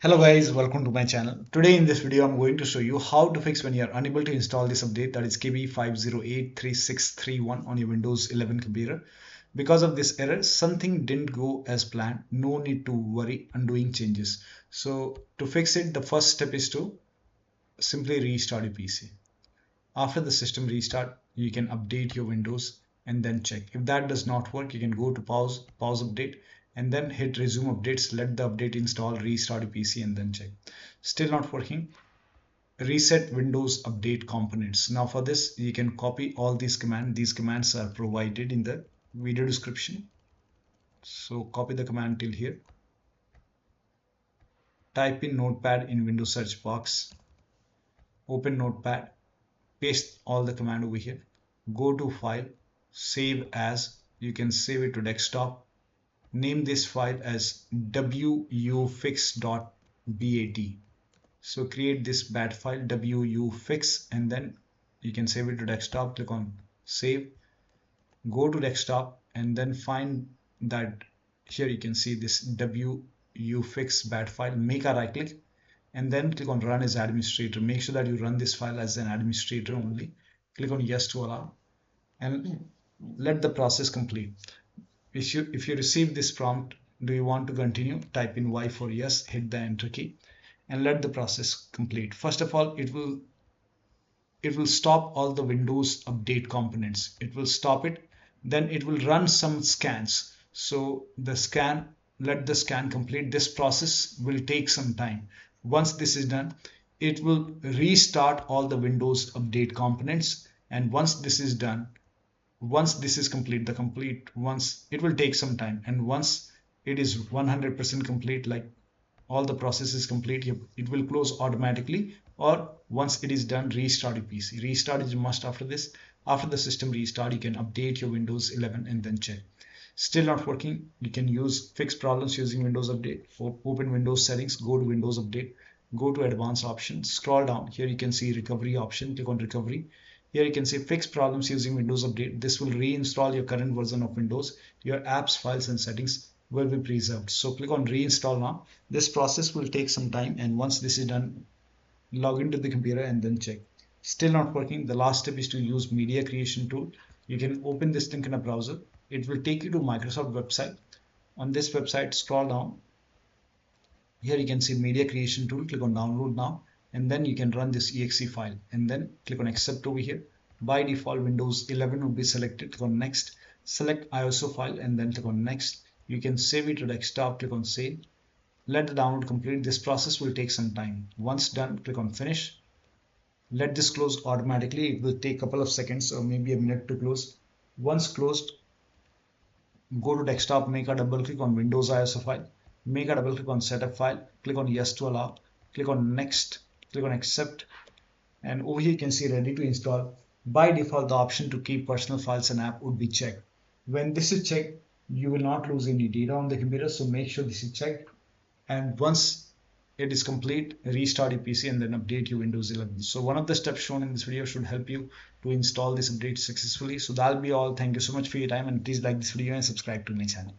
Hello guys, welcome to my channel. Today in this video I'm going to show you how to fix when you are unable to install this update, that is KB5083631 on your Windows 11 computer. Because of this error, something didn't go as planned. No need to worry, undoing changes. So to fix it, the first step is to simply restart your PC. After the system restart, you can update your Windows and then check. If that does not work, you can go to pause update, and then hit resume updates, let the update install, restart your PC and then check. Still not working, reset Windows update components. Now for this, you can copy all these commands. These commands are provided in the video description. So copy the command till here. Type in notepad in Windows search box. Open notepad. Paste all the command over here. Go to file, save as. You can save it to desktop. Name this file as wuauserv.bat. So create this bat file wuauserv, and then you can save it to desktop. Click on save. Go to desktop and then find that here you can see this wuauserv bat file. Make a right click and then click on run as administrator. Make sure that you run this file as an administrator only. Click on yes to allow and let the process complete. If you receive this prompt, do you want to continue? Type in Y for yes, hit the enter key and let the process complete. First of all, it will stop all the Windows update components. It will stop it. Then it will run some scans. So let the scan complete. This process will take some time. Once this is done, it will restart all the Windows update components. And once this is done, once this is complete, once it will take some time, and once it is 100% complete, like all the process is complete, it will close automatically. Or once it is done, restart your PC. Restart is a must. After this, after the system restart, you can update your Windows 11 and then check. Still not working, you can fix problems using Windows Update. Open Windows settings, go to Windows Update, go to advanced options, scroll down. Here you can see recovery option. Click on recovery. Here you can see fix problems using Windows Update. This will reinstall your current version of Windows. Your apps, files and settings will be preserved. So click on reinstall now. This process will take some time, and once this is done, log into the computer and then check. Still not working. The last step is to use media creation tool. You can open this link in a browser. It will take you to Microsoft website. On this website, scroll down. Here you can see media creation tool. Click on download now, and then you can run this exe file and then click on accept over here. By default, Windows 11 will be selected. Click on next, select ISO file and then click on next. You can save it to desktop. Click on save. Let the download complete. This process will take some time. Once done, click on finish. Let this close automatically. It will take a couple of seconds or maybe a minute to close. Once closed, go to desktop, make a double click on Windows ISO file, make a double click on setup file, click on yes to allow, click on next, click on accept, and over here you can see ready to install. By default, the option to keep personal files and app would be checked. When this is checked, you will not lose any data on the computer, so make sure this is checked. And once it is complete, restart your PC and then update your Windows 11. So one of the steps shown in this video should help you to install this update successfully. So that'll be all. Thank you so much for your time, and please like this video and subscribe to my channel.